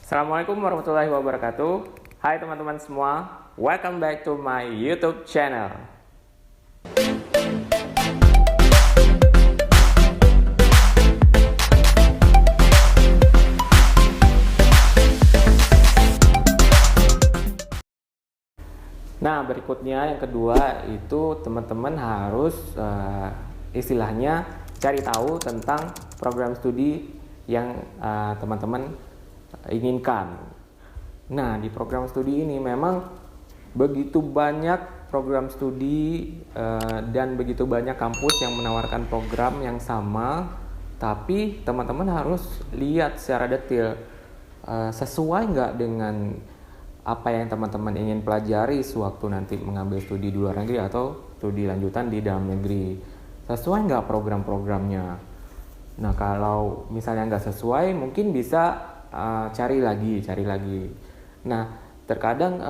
Assalamualaikum warahmatullahi wabarakatuh. Hai teman-teman semua, welcome back to my YouTube channel. Nah, berikutnya yang kedua itu teman-teman harus istilahnya cari tahu tentang program studi yang teman-teman inginkan. Nah, di program studi ini memang begitu banyak program studi dan begitu banyak kampus yang menawarkan program yang sama, tapi teman-teman harus lihat secara detail sesuai nggak dengan apa yang teman-teman ingin pelajari sewaktu nanti mengambil studi di luar negeri atau studi lanjutan di dalam negeri. Sesuai nggak program-programnya? Nah, kalau misalnya nggak sesuai, mungkin bisa cari lagi. Nah, terkadang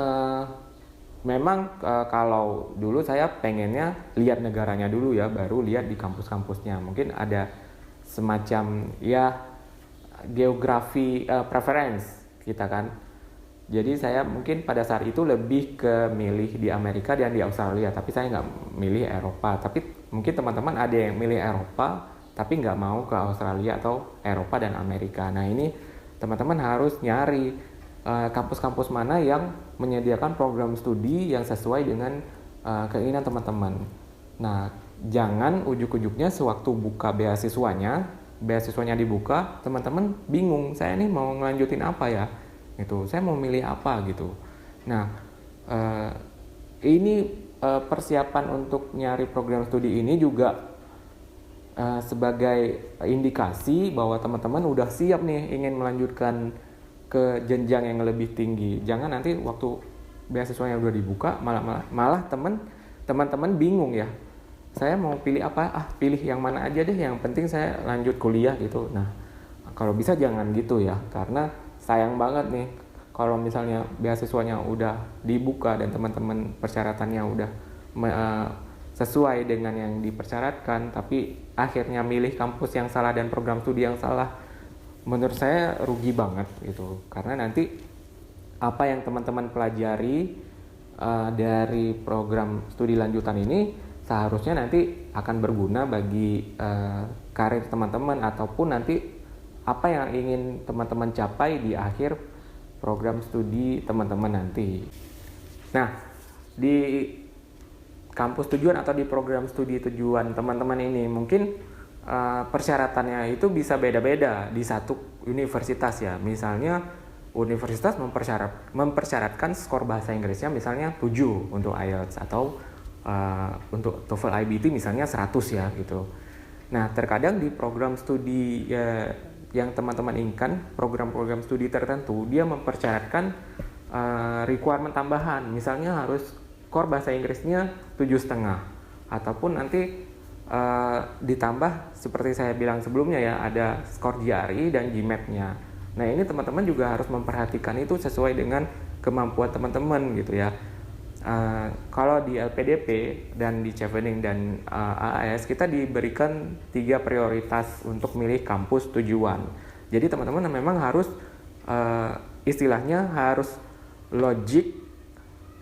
memang kalau dulu saya pengennya lihat negaranya dulu ya, baru lihat di kampus-kampusnya. Mungkin ada semacam ya geografi preference kita kan. Jadi saya mungkin pada saat itu lebih ke milih di Amerika dan di Australia, tapi saya nggak milih Eropa. Tapi mungkin teman-teman ada yang milih Eropa, tapi nggak mau ke Australia atau Eropa dan Amerika. Nah, ini teman-teman harus nyari kampus-kampus mana yang menyediakan program studi yang sesuai dengan keinginan teman-teman. Nah, jangan ujuk-ujuknya sewaktu buka beasiswanya dibuka, teman-teman bingung, saya ini mau ngelanjutin apa ya? Gitu, saya mau milih apa gitu. Nah, ini persiapan untuk nyari program studi ini juga sebagai indikasi bahwa teman-teman udah siap nih ingin melanjutkan ke jenjang yang lebih tinggi. Jangan nanti waktu beasiswanya udah dibuka malah teman-teman bingung ya. Saya mau pilih apa? Pilih yang mana aja deh, yang penting saya lanjut kuliah gitu. Nah, kalau bisa jangan gitu ya, karena sayang banget nih kalau misalnya beasiswanya udah dibuka dan teman-teman persyaratannya udah sesuai dengan yang dipersyaratkan, tapi akhirnya milih kampus yang salah dan program studi yang salah. Menurut saya rugi banget gitu, karena nanti apa yang teman-teman pelajari dari program studi lanjutan ini seharusnya nanti akan berguna bagi karir teman-teman ataupun nanti apa yang ingin teman-teman capai di akhir program studi teman-teman nanti. Nah, di kampus tujuan atau di program studi tujuan teman-teman ini mungkin persyaratannya itu bisa beda-beda di satu universitas ya. Misalnya universitas mempersyaratkan skor bahasa Inggrisnya misalnya 7 untuk IELTS atau untuk TOEFL IBT misalnya 100 ya gitu. Nah, terkadang di program studi yang teman-teman inginkan, program-program studi tertentu, dia mempersyaratkan requirement tambahan. Misalnya harus skor bahasa Inggrisnya 7,5 ataupun nanti ditambah seperti saya bilang sebelumnya ya, ada skor GRE dan GMAT-nya. Nah, ini teman-teman juga harus memperhatikan itu sesuai dengan kemampuan teman-teman gitu ya. Kalau di LPDP dan di Chevening dan AAS kita diberikan 3 prioritas untuk milih kampus tujuan. Jadi teman-teman memang harus istilahnya harus logik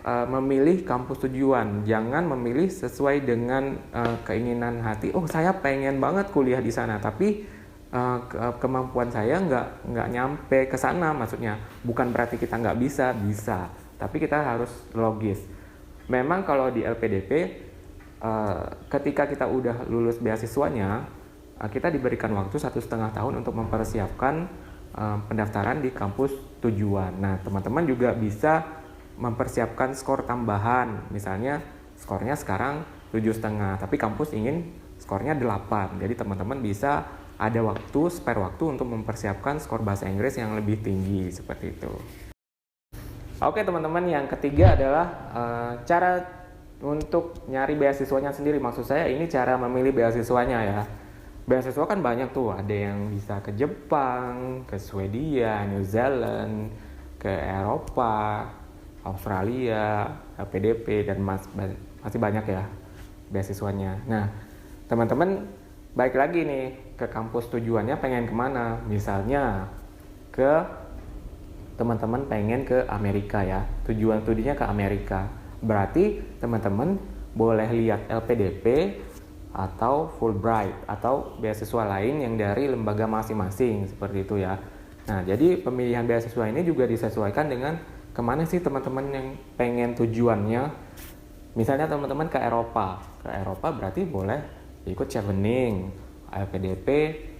memilih kampus tujuan. Jangan memilih sesuai dengan keinginan hati. Oh, saya pengen banget kuliah di sana, tapi kemampuan saya nggak nyampe ke sana. Maksudnya bukan berarti kita nggak bisa, tapi kita harus logis. Memang kalau di LPDP ketika kita udah lulus beasiswanya, kita diberikan waktu 1,5 tahun untuk mempersiapkan pendaftaran di kampus tujuan. Nah, teman-teman juga bisa mempersiapkan skor tambahan. Misalnya skornya sekarang 7,5, tapi kampus ingin skornya 8. Jadi teman-teman bisa ada spare waktu untuk mempersiapkan skor bahasa Inggris yang lebih tinggi seperti itu. Oke teman-teman, yang ketiga adalah cara untuk nyari beasiswanya sendiri. Maksud saya ini cara memilih beasiswanya ya. Beasiswa kan banyak tuh, ada yang bisa ke Jepang, ke Swedia, New Zealand, ke Eropa, Australia, PDP, dan masih banyak ya beasiswanya. Nah, teman-teman balik lagi nih ke kampus tujuannya pengen kemana. Misalnya ke teman-teman pengen ke Amerika ya, tujuan studinya ke Amerika. Berarti teman-teman boleh lihat LPDP atau Fulbright atau beasiswa lain yang dari lembaga masing-masing seperti itu ya. Nah, jadi pemilihan beasiswa ini juga disesuaikan dengan kemana sih teman-teman yang pengen tujuannya. Misalnya teman-teman ke Eropa berarti boleh ikut Chevening, LPDP,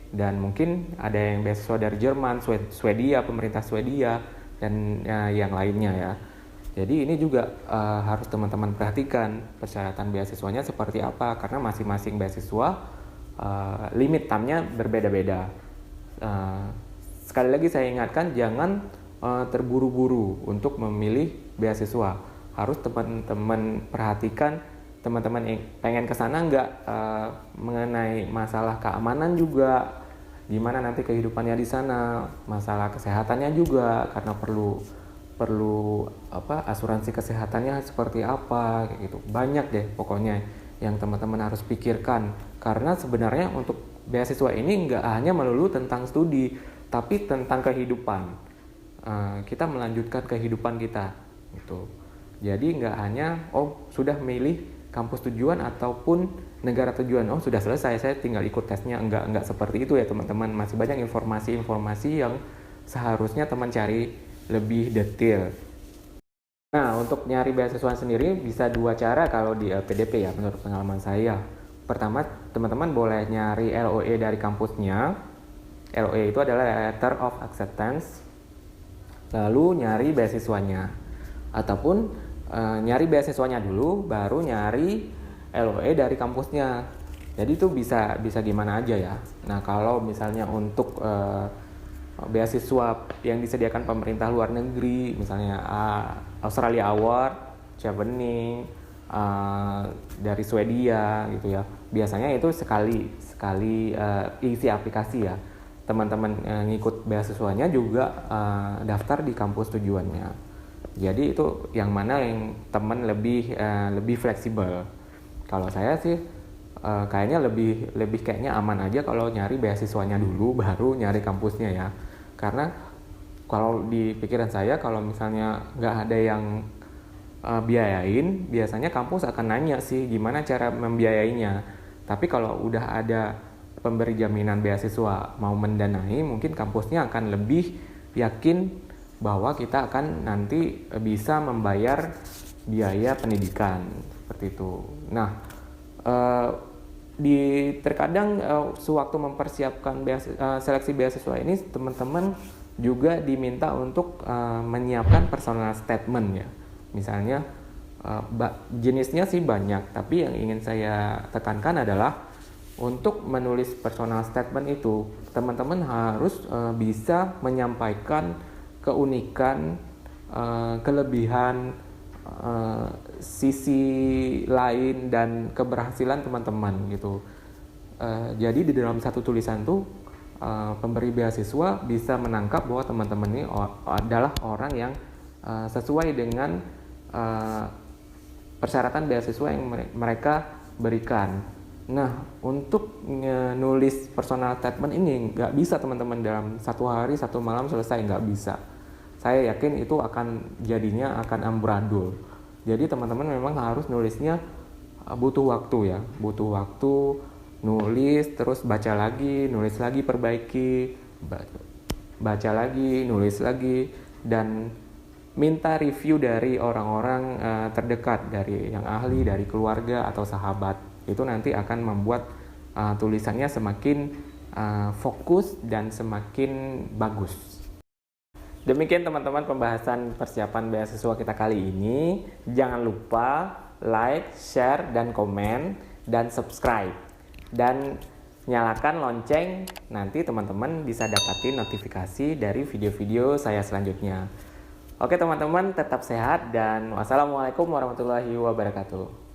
dan mungkin ada yang beasiswa dari Jerman, Swedia, pemerintah Swedia, dan yang lainnya ya. Jadi ini juga harus teman-teman perhatikan persyaratan beasiswanya seperti apa, karena masing-masing beasiswa limit time-nya berbeda-beda. Sekali lagi saya ingatkan, jangan terburu-buru untuk memilih beasiswa. Harus teman-teman perhatikan, teman-teman yang pengen ke sana nggak, mengenai masalah keamanan juga, gimana nanti kehidupannya di sana, masalah kesehatannya juga, karena perlu asuransi kesehatannya seperti apa gitu. Banyak deh pokoknya yang teman-teman harus pikirkan, karena sebenarnya untuk beasiswa ini nggak hanya melulu tentang studi, tapi tentang kehidupan. Kita melanjutkan kehidupan kita gitu. Jadi nggak hanya sudah milih kampus tujuan ataupun negara tujuan, sudah selesai, saya tinggal ikut tesnya. Enggak seperti itu ya teman-teman. Masih banyak informasi-informasi yang seharusnya teman cari lebih detail. Nah, untuk nyari beasiswa sendiri bisa dua cara kalau di LPDP ya, menurut pengalaman saya. Pertama, teman-teman boleh nyari LOE dari kampusnya. LOE itu adalah Letter of Acceptance. Lalu nyari beasiswanya. Ataupun nyari beasiswanya dulu, baru nyari LOE dari kampusnya. Jadi itu bisa gimana aja ya. Nah, kalau misalnya untuk beasiswa yang disediakan pemerintah luar negeri, misalnya Australia Award, Chevening, dari Swedia gitu ya, biasanya itu sekali isi aplikasi ya, teman-teman ngikut beasiswanya juga daftar di kampus tujuannya. Jadi itu yang mana yang teman lebih fleksibel. Kalau saya sih kayaknya lebih kayaknya aman aja kalau nyari beasiswanya dulu baru nyari kampusnya ya. Karena kalau di pikiran saya, kalau misalnya nggak ada yang biayain, biasanya kampus akan nanya sih gimana cara membiayainya. Tapi kalau udah ada pemberi jaminan beasiswa mau mendanai, mungkin kampusnya akan lebih yakin bahwa kita akan nanti bisa membayar biaya pendidikan seperti itu. Nah, terkadang sewaktu mempersiapkan seleksi beasiswa ini, teman-teman juga diminta untuk menyiapkan personal statement ya. Misalnya jenisnya sih banyak, tapi yang ingin saya tekankan adalah untuk menulis personal statement itu, teman-teman harus bisa menyampaikan keunikan, kelebihan, sisi lain dan keberhasilan teman-teman gitu. Jadi di dalam satu tulisan tuh pemberi beasiswa bisa menangkap bahwa teman-teman ini adalah orang yang sesuai dengan persyaratan beasiswa yang mereka berikan. Nah, untuk nulis personal statement ini nggak bisa teman-teman dalam satu hari satu malam selesai, nggak bisa. Saya yakin itu jadinya akan amburadul. Jadi teman-teman memang harus nulisnya butuh waktu ya, butuh waktu nulis, terus baca lagi, nulis lagi, perbaiki, baca lagi, nulis lagi, dan minta review dari orang-orang terdekat, dari yang ahli, dari keluarga atau sahabat. Itu nanti akan membuat tulisannya semakin fokus dan semakin bagus. Demikian teman-teman pembahasan persiapan beasiswa kita kali ini. Jangan lupa like, share, dan komen, dan subscribe. Dan nyalakan lonceng, nanti teman-teman bisa dapatin notifikasi dari video-video saya selanjutnya. Oke teman-teman, tetap sehat dan wassalamualaikum warahmatullahi wabarakatuh.